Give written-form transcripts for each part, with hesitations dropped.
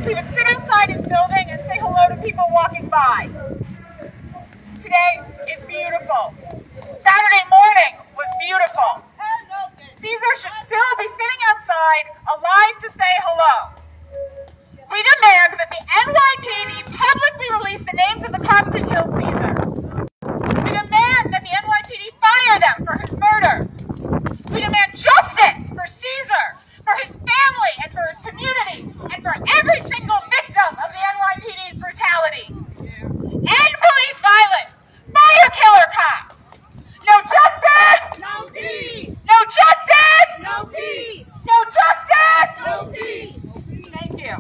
once he would sit outside his building and say hello to people walking by. Today is beautiful. Saturday morning was beautiful. Caesar should still be sitting outside, alive to say hello. We demand that the NYPD publicly release the names of the cops who killed Caesar. We demand that the NYPD fire them for his murder. We demand justice for Caesar, for his family, and for his community, and for every single victim of the NYPD's brutality. End police violence. Fire killer cops. No justice. No peace. No justice. No peace. No justice. No peace. Thank you.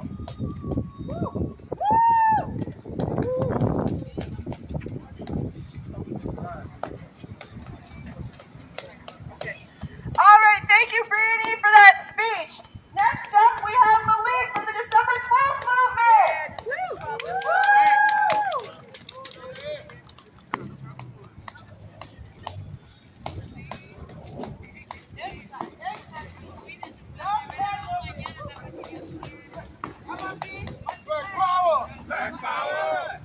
All right, thank you, Brittany, for that speech. Next up, we have Malik from the December 12th movement. Black power! Black power!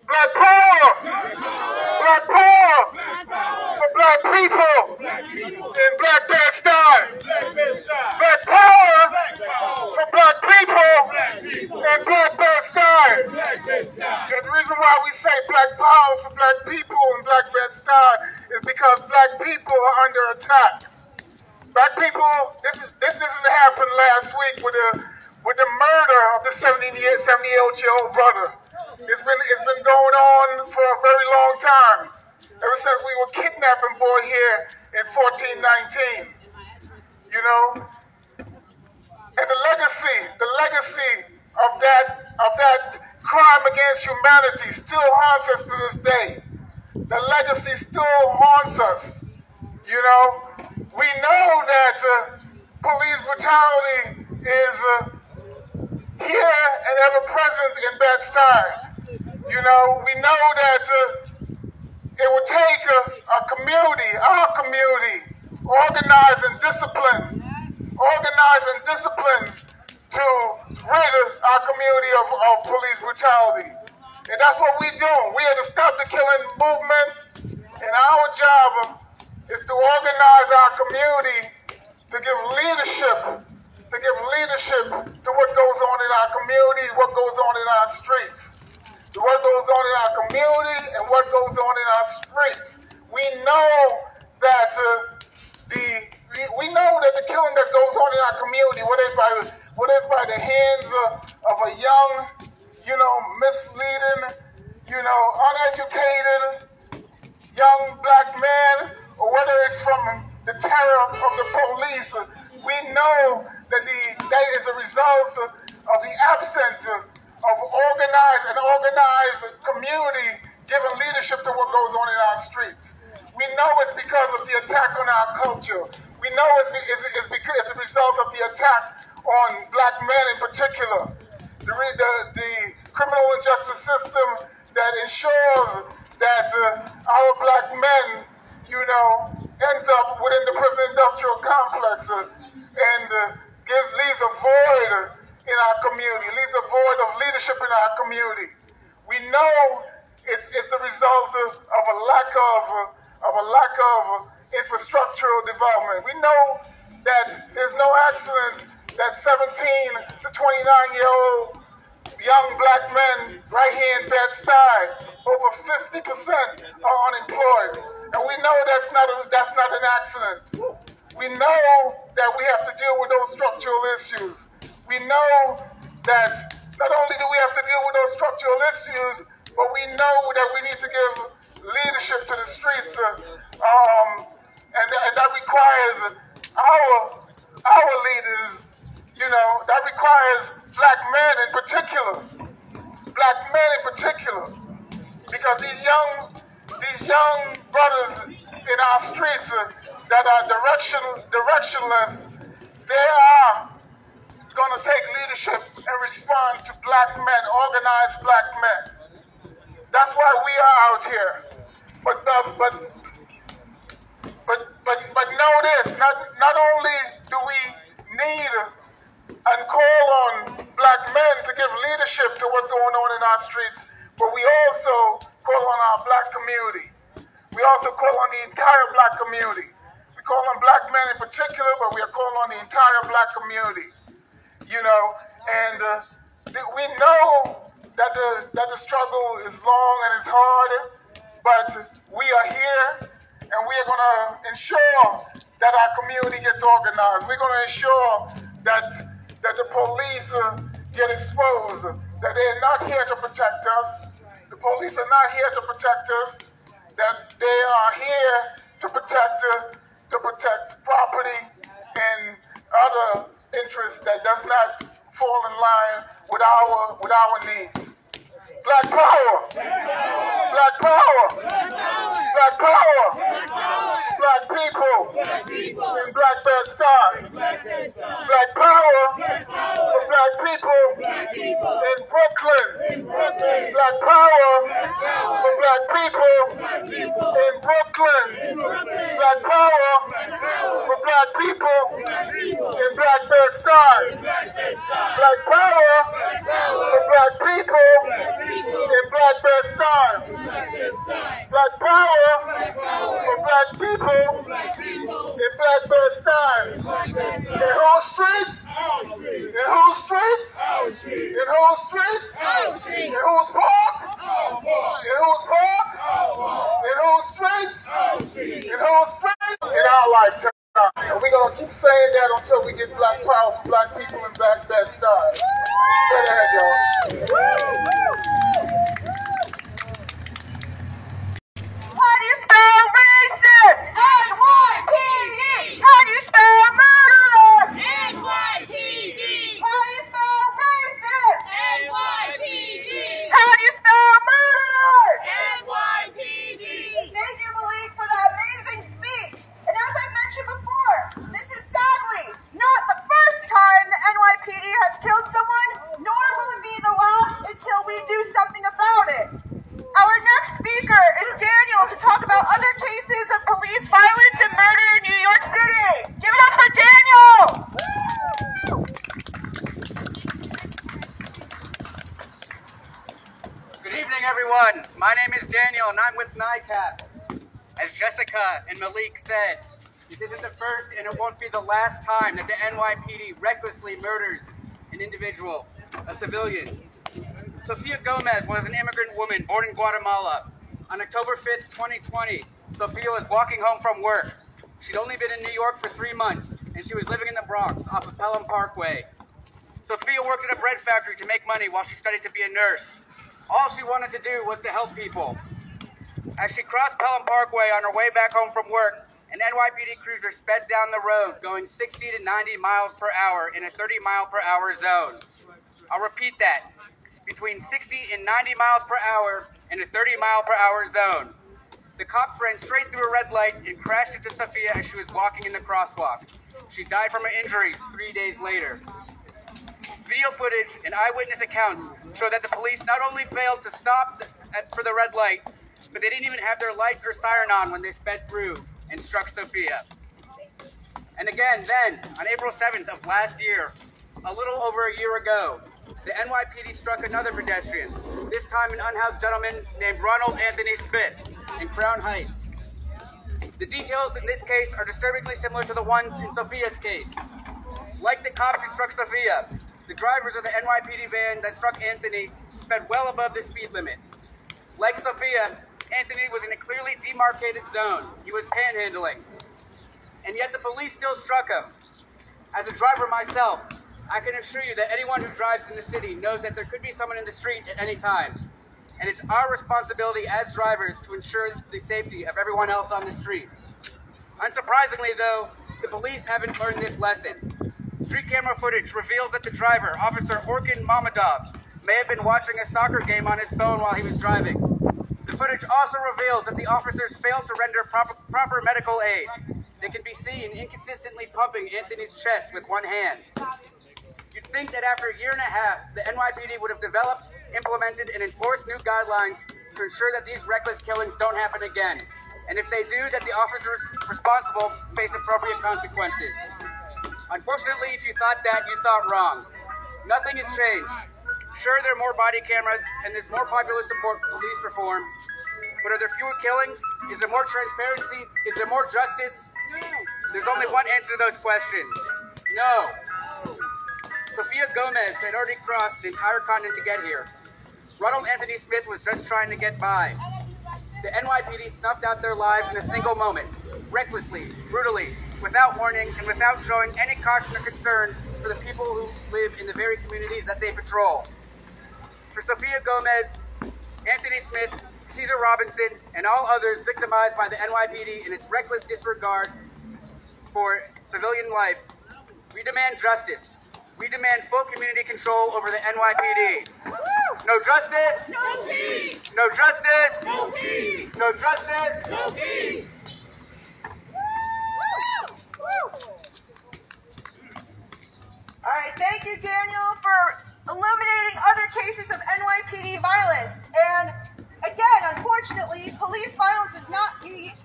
Black power! Black power! For black people! In Black Bed-Stuy! Black power! For black people! In Black Bed-Stuy! And the reason why we say black power for black people in Black Bed-Stuy is because black people are under attack. Black people, this didn't happen last week with the murder of the 78-year-old brother. It's been going on for a very long time, ever since we were kidnapping boy here in 1419. You know, and the legacy of that crime against humanity still haunts us to this day. The legacy still haunts us. You know, we know that police brutality is here and ever present in Bed-Stuy. You know, we know that it would take a community, our community, organized and disciplined to rid our community of police brutality. And that's what we do. We have to stop the killing movement, and our job is to organize our community to give leadership to what goes on in our community, what goes on in our streets. What goes on in our community and what goes on in our streets. We know that the killing that goes on in our community, whether it's by the hands of a young, misleading, uneducated young black man, or whether it's from the terror of the police, we know that that is a result of the absence of organized community giving leadership to what goes on in our streets. We know it's because of the attack on our culture. We know it's a result of the attack on black men in particular. The criminal injustice system that ensures that our black men, ends up within the prison industrial complex and leaves a void in our community, leaves a void of leadership in our community. We know it's a result of a lack of infrastructural development. We know that there's no accident that 17 to 29-year-old young black men right here in Bed-Stuy, over 50% are unemployed. And we know that's not an accident. We know that we have to deal with those structural issues. We know that not only do we have to deal with those structural issues, but we know that we need to give leadership to the streets, and that requires our leaders. That requires black men in particular, because these young brothers in our streets that are directionless, they are going to take leadership and respond to black men, organized black men. That's why we are out here. But know this, not only do we need and call on black men to give leadership to what's going on in our streets, but we also call on our black community. We also call on the entire black community. We call on black men in particular, but we are calling on the entire black community. You know, and we know that the struggle is long and it's hard, but we are here, and we are going to ensure that our community gets organized. We're going to ensure that the police get exposed, that they're not here to protect us. The police are not here to protect us, that they are here to protect property and other interests that does not fall in line with our needs. Black power! Black power! Black power! Black people! In Black Bed-Stuy! Black power for black people in Brooklyn! Black power for black people in Brooklyn! Black power for black people in Black Bed-Stuy! Black power for black people in Black Bed-Stuy! Black power for black people in Black Bed-Stuy! In whose streets? In whose streets? In whose streets? In whose park? In whose park? In whose streets? In whose streets? In our lifetime. And we're going to keep saying that until we get black power for black people in Black Bed-Stuy. Straight ahead, y'all. How do you spell racist? NYPD. How do you spell murderers? NYPD. How do you spell racist? NYPD. How do you spell murderers? NYPD. Thank you, Malik, for that amazing speech. And as I mentioned before, this is sadly not the first time the NYPD has killed someone, nor will it be the last until we do something about it. Our next speaker is Daniel to talk about other cases of police violence and murder in New York City. Give it up for Daniel! Good evening, everyone. My name is Daniel, and I'm with NICAP. As Jessica and Malik said, this isn't the first, and it won't be the last time that the NYPD recklessly murders an individual, a civilian. Sophia Gomez was an immigrant woman born in Guatemala. On October 5th, 2020, Sophia was walking home from work. She'd only been in New York for 3 months, and she was living in the Bronx off of Pelham Parkway. Sophia worked at a bread factory to make money while she studied to be a nurse. All she wanted to do was to help people. As she crossed Pelham Parkway on her way back home from work, an NYPD cruiser sped down the road going 60 to 90 miles per hour in a 30-mile-per-hour zone. I'll repeat that. Between 60 and 90 miles per hour in a 30-mile-per-hour zone. The cops ran straight through a red light and crashed into Sophia as she was walking in the crosswalk. She died from her injuries 3 days later. Video footage and eyewitness accounts show that the police not only failed to stop for the red light, but they didn't even have their lights or siren on when they sped through and struck Sophia. And again, then, on April 7th of last year, a little over a year ago, the NYPD struck another pedestrian, this time an unhoused gentleman named Ronald Anthony Smith in Crown Heights. The details in this case are disturbingly similar to the ones in Sophia's case. Like the cops who struck Sophia, the drivers of the NYPD van that struck Anthony sped well above the speed limit. Like Sophia, Anthony was in a clearly demarcated zone. He was panhandling. And yet the police still struck him. As a driver myself, I can assure you that anyone who drives in the city knows that there could be someone in the street at any time. And it's our responsibility as drivers to ensure the safety of everyone else on the street. Unsurprisingly, though, the police haven't learned this lesson. Street camera footage reveals that the driver, Officer Orkin Mamadov, may have been watching a soccer game on his phone while he was driving. The footage also reveals that the officers failed to render proper medical aid. they can be seen inconsistently pumping Anthony's chest with one hand. You'd think that after a year and a half, the NYPD would have developed, implemented, and enforced new guidelines to ensure that these reckless killings don't happen again. And if they do, that the officers responsible face appropriate consequences. Unfortunately, if you thought that, you thought wrong. Nothing has changed. Sure, there are more body cameras, and there's more popular support for police reform, but are there fewer killings? Is there more transparency? Is there more justice? There's only one answer to those questions. No. Sophia Gomez had already crossed the entire continent to get here. Ronald Anthony Smith was just trying to get by. The NYPD snuffed out their lives in a single moment, recklessly, brutally, without warning, and without showing any caution or concern for the people who live in the very communities that they patrol. For Sophia Gomez, Anthony Smith, Cesar Robinson, and all others victimized by the NYPD in its reckless disregard for civilian life, we demand justice. We demand full community control over the NYPD. No justice. No peace. No justice. No peace. No justice. No peace. All right, thank you, Daniel, for illuminating other cases of NYPD violence. And again, unfortunately, police violence is not unique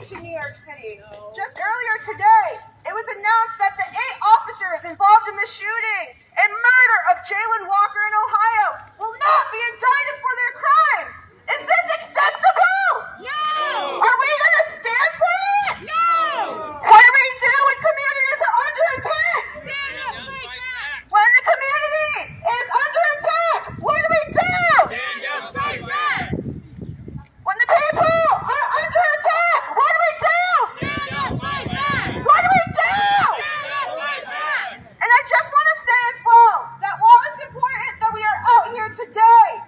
to New York City. Just earlier today, it was announced that the 8 officers involved in the shooting and murder of Jalen Walker in Ohio will not be indicted for their crimes. Is this acceptable? No. Are we going to stand for it? No. What do we do when communities are under attack? Stand up, fight back. When the community is under attack, what do we do? Stand up, fight back. When the people are under attack, what do we do? Stand up, fight back. What do we do? Stand up, fight back. And I just want to say as well that while it's important that we are out here today,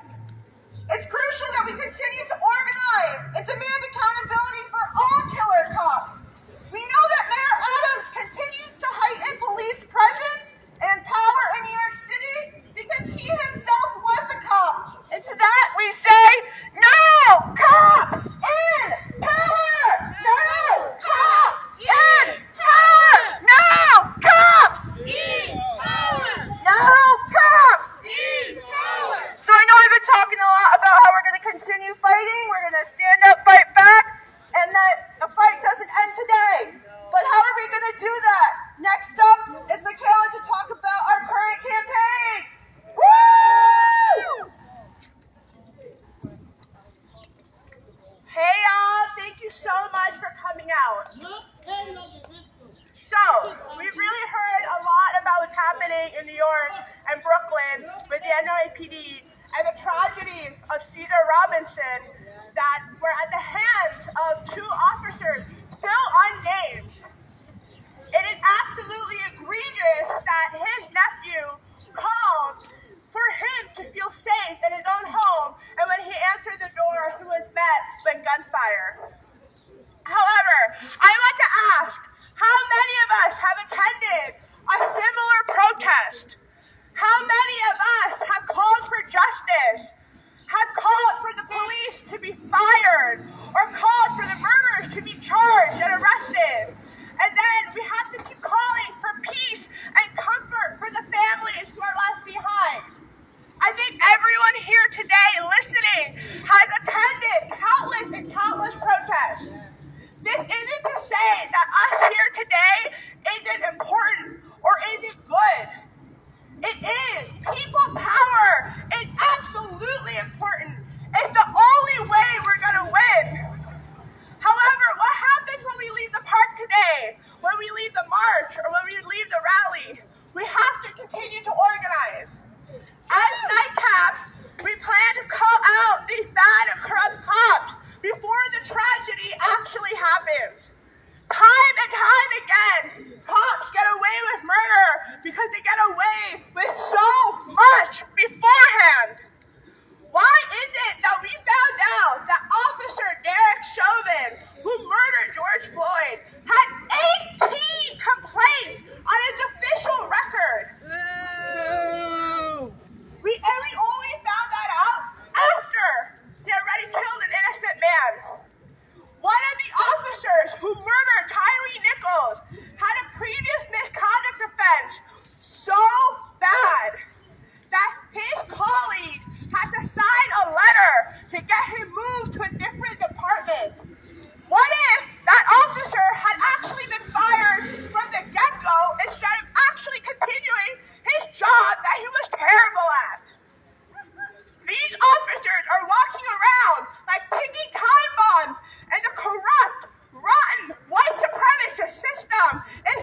it's crucial that we continue to organize and demand accountability for all killer cops. We know that Mayor Adams continues to heighten police presence and power in New York City because he himself was a cop. And to that we say, no cops in power! No cops in power! No cops In power. No cops! In power. So I know I've been talking a lot about how we're going to continue fighting, we're going to stand up, fight back, and that the fight doesn't end today. But how are we going to do that? Next up is Michaela to talk about our current campaign. Woo! Hey y'all, thank you so much for coming out. So, we've really heard a lot about what's happening in New York and Brooklyn with the NYPD and the tragedy of Cesar Robinson that were at the hands of 2 officers still unnamed. It is absolutely egregious that his nephew called for him to feel safe in his own home, and when he answered the door, he was met with gunfire. However, I want to ask, how many of us have attended a similar protest? How many of us have called for justice, have called for the police to be fired, or called for the murderers to be charged and arrested? And then we have to keep calling for peace and comfort for the families who are left behind. I think everyone here today listening has attended countless and countless protests. This isn't to say that us here today isn't important or isn't good. It is. People power is absolutely important. It's the only way we're going to win. However, what happens when we leave the park today, when we leave the march, or when we leave the rally? We have to continue to organize. As NICAP, we plan to call out these bad and corrupt cops before the tragedy actually happens. Time and time again, cops get away with murder because they get away with so much beforehand. Why is it that we found out that Officer Derek Chauvin, who murdered George Floyd, had 18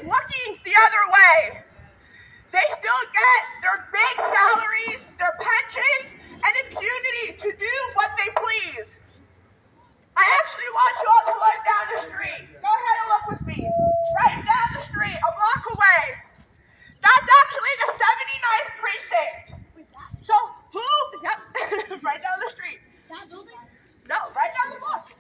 looking the other way. They still get their big salaries, their pensions, and impunity to do what they please. I actually want you all to look down the street. Go ahead and look with me. Right down the street, a block away. That's actually the 79th precinct. So who, yep, right down the street. That building? No, right down the block.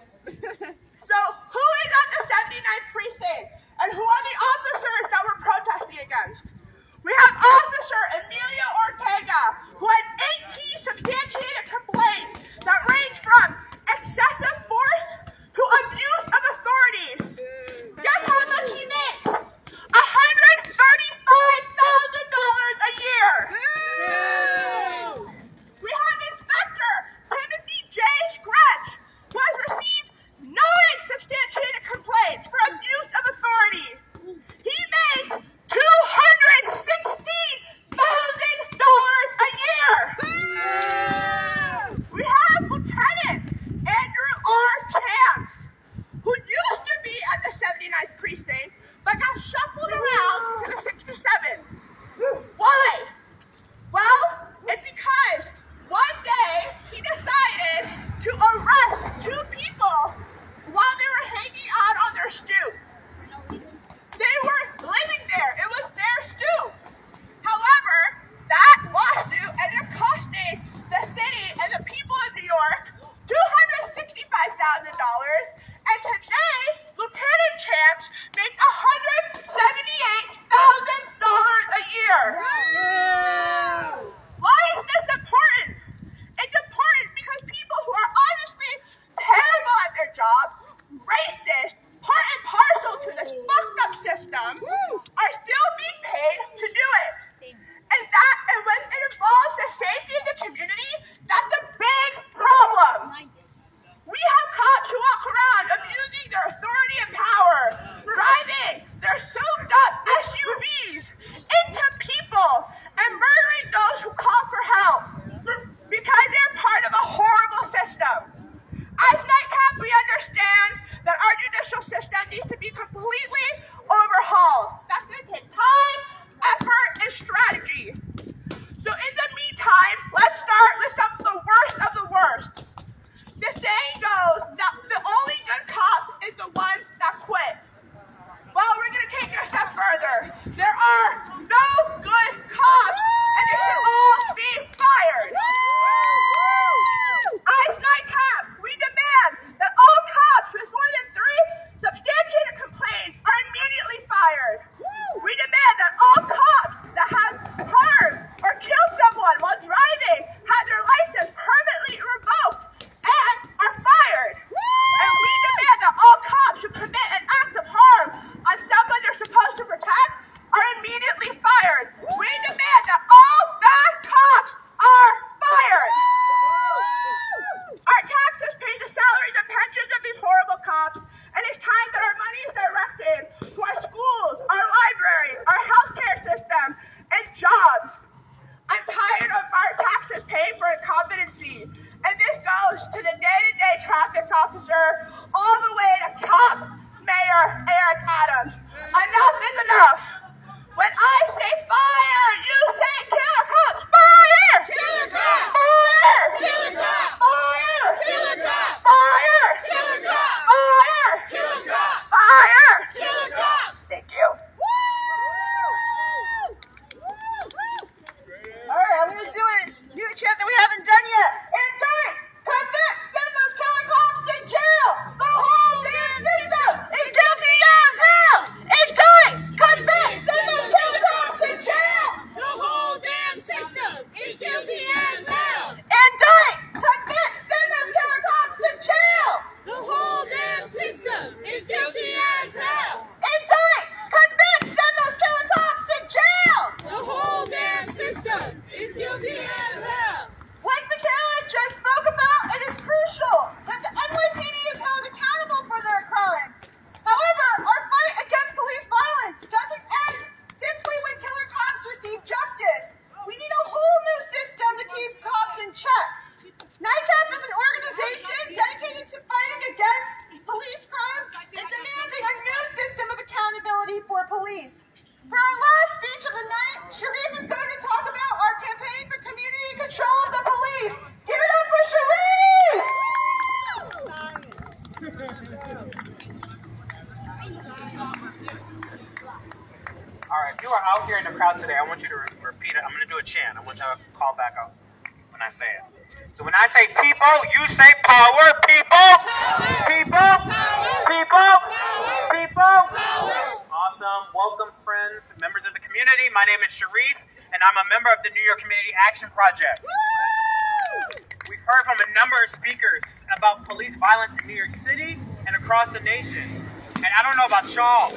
So who is at the 79th precinct? And who are the officers that we're protesting against? We have Officer Emilio Ortega, who had 18 substantiated complaints that range from excessive force to abuse of authority. Guess how much he makes? $135,000 a year. We have Inspector Timothy J. Scratch, who has received 9 substantiated complaints for abuse of authority. He makes $216,000 a year. We have Lieutenant Andrew R. Chance, who used to be at the 79th precinct, but got shuffled around to the 67th. Why? Well, it's because one day he decided to arrest 2 people while they were hanging out on their stoop. They were living there. It was their stoop. However, that lawsuit ended up costing the city and the people of New York $265,000, and today, Lieutenant Chance makes $178,000 a year. Why is this important? It's important because people who are honestly terrible at their jobs, racist, part and parcel to this fucked up system, are still being paid to do it. And when it involves the safety of the community, that's a big problem. We have cops who walk around abusing their authority and power, driving their souped-up SUVs into people and murdering those who call for help because they're part of a horrible system. As NYCAP, we understand that our judicial system needs to be completely overhauled. That's going to take time, effort, and strategy. So in the meantime, let's start with some of the worst of the worst. The saying goes that the only good cop is the one that quit. Well, we're going to take it a step further. There are no good cops, and they should all be fired. As NYCAP, we demand that all cops with more than 3 substantiated complaints are immediately fired. We demand that all cops that have harmed or killed someone while driving have their license permanently revoked and are fired. And we demand that all cops who commit an act of harm on someone they're supposed to protect are immediately fired. We demand that all bad cops are fired. Our taxes pay the salaries and pensions of these horrible cops, and it's time that our money is directed to our schools, our libraries, our healthcare system, and jobs. I'm tired of our taxes paying for incompetency, and this goes to the day-to-day traffic officer all the way to cop Mayor Eric Adams. Enough is enough. When I say fire, you say killer cops. Fire! Killer cops! Fire! Killer cops! Fire! Killer cops! Fire! Killer cops! Fire! Killer cops! Fire! Killer cops! Thank you. All right, I'm gonna do a new chant that we haven't done yet. Indict, convict, send those killer cops to jail. The whole damn system is guilty as hell. Indict, convict, send those killer cops to jail. The whole damn system is guilty as hell. Indict, convict, send those killer cops to jail. The whole damn system is guilty as hell. Indict, convict, send those killer cops to jail. The whole damn system is guilty as hell. Like Michaela just spoke about, it is crucial that the NYPD is held accountable for their crimes. However, our fight against police violence doesn't end simply when killer cops receive justice. We need a whole new system to keep cops in check. NYCAP is an organization dedicated to fighting against police crimes and demanding a new system of accountability for police. For our last speech of the night, Sharif is going to talk about our campaign for community control of the police. Give it up for Sharif! All right, if you are out here in the crowd today, I want you to repeat it. I'm going to do a chant. I want you to call back up when I say it. So when I say people, you say power. People, people, people, people. Awesome. Welcome, friends, members of the community. My name is Sharif, and I'm a member of the New York Community Action Project. We've heard from a number of speakers about police violence in New York City and across the nation. And I don't know about y'all,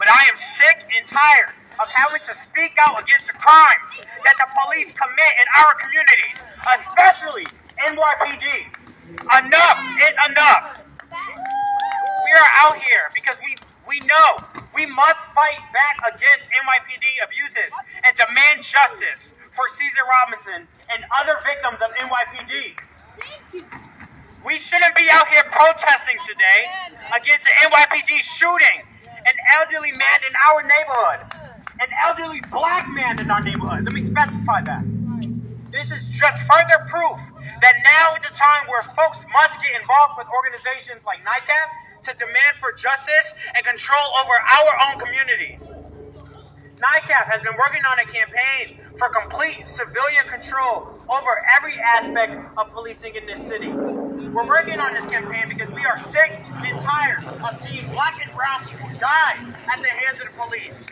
but I am sick and tired of having to speak out against the crimes that the police commit in our communities, especially NYPD. Enough is enough. We are out here because we know we must fight back against NYPD abuses and demand justice for Cesar Robinson and other victims of NYPD. We shouldn't be out here protesting today against the NYPD shooting an elderly man in our neighborhood, an elderly black man in our neighborhood. Let me specify that. This is just further proof that now is the time where folks must get involved with organizations like NYCAP to demand for justice and control over our own communities. NYCAP has been working on a campaign for complete civilian control over every aspect of policing in this city. We're working on this campaign because we are sick and tired of seeing black and brown people die at the hands of the police.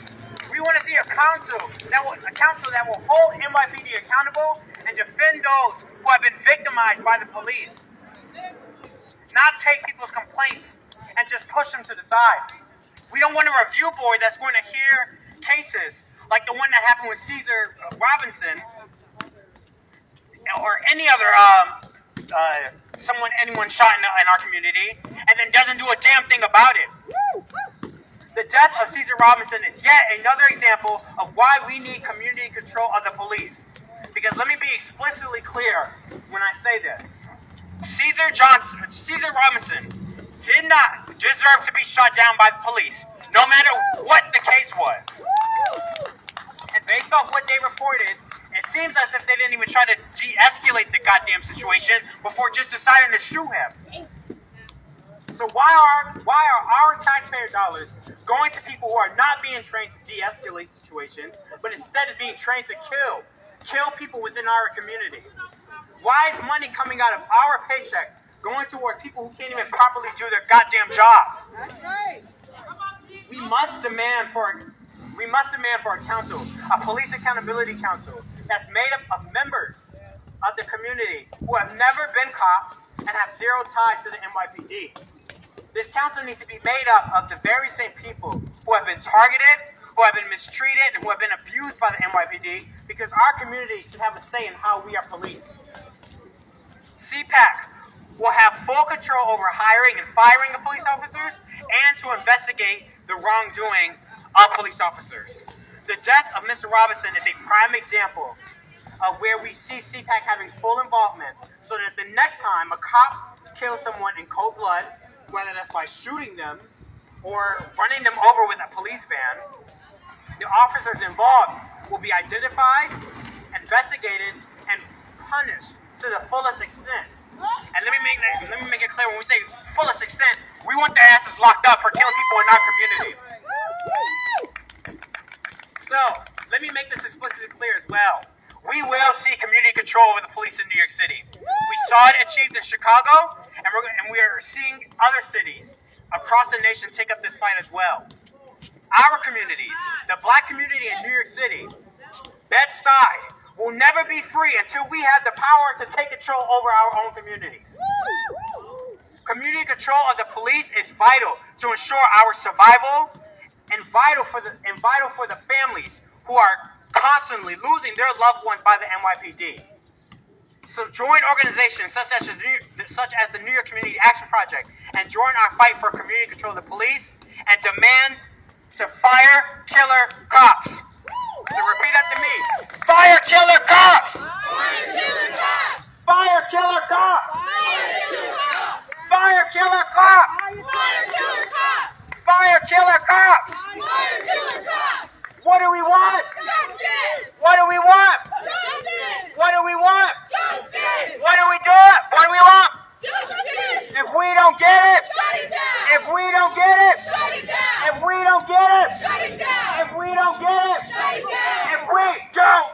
We want to see a council that will hold NYPD accountable and defend those who have been victimized by the police. Not take people's complaints and just push them to the side. We don't want a review board that's going to hear cases like the one that happened with Cesar Robinson or any other anyone shot in our community and then doesn't do a damn thing about it. The death of Cesar Robinson is yet another example of why we need community control of the police. Because let me be explicitly clear when I say this. Cesar Robinson did not deserve to be shot down by the police, no matter what the case was. And based off what they reported, it seems as if they didn't even try to de-escalate the goddamn situation before just deciding to shoot him. So why are our taxpayer dollars going to people who are not being trained to de-escalate situations, but instead is being trained to kill people within our community? Why is money coming out of our paychecks going towards people who can't even properly do their goddamn jobs? That's right. We must demand for a council, a police accountability council, that's made up of members of the community who have never been cops and have zero ties to the NYPD. This council needs to be made up of the very same people who have been targeted, who have been mistreated, and who have been abused by the NYPD, because our community should have a say in how we are policed. CPAC will have full control over hiring and firing of police officers and to investigate the wrongdoing of police officers. The death of Mr. Robinson is a prime example of where we see CPAC having full involvement, so that the next time a cop kills someone in cold blood, whether that's by shooting them or running them over with a police van, the officers involved will be identified, investigated, and punished to the fullest extent. And let me make it clear, when we say fullest extent, we want their asses locked up for killing people in our community. So, let me make this explicitly clear as well. We will see community control over the police in New York City. We saw it achieved in Chicago, and we are seeing other cities across the nation take up this fight as well. Our communities, the black community in New York City, Bed-Stuy, will never be free until we have the power to take control over our own communities. Community control of the police is vital to ensure our survival and vital for the families who are constantly losing their loved ones by the NYPD. So join organizations such as the New York Community Action Project and join our fight for community control of the police and demand to fire killer cops. So repeat after me. Fire killer cops! Fire killer cops! Fire killer cops! Fire killer cops! Fire killer cops! Fire killer cops! Fire killer cops! Fire killer cops! What it, Shut it down. if we don't get it, Shut it down. if we don't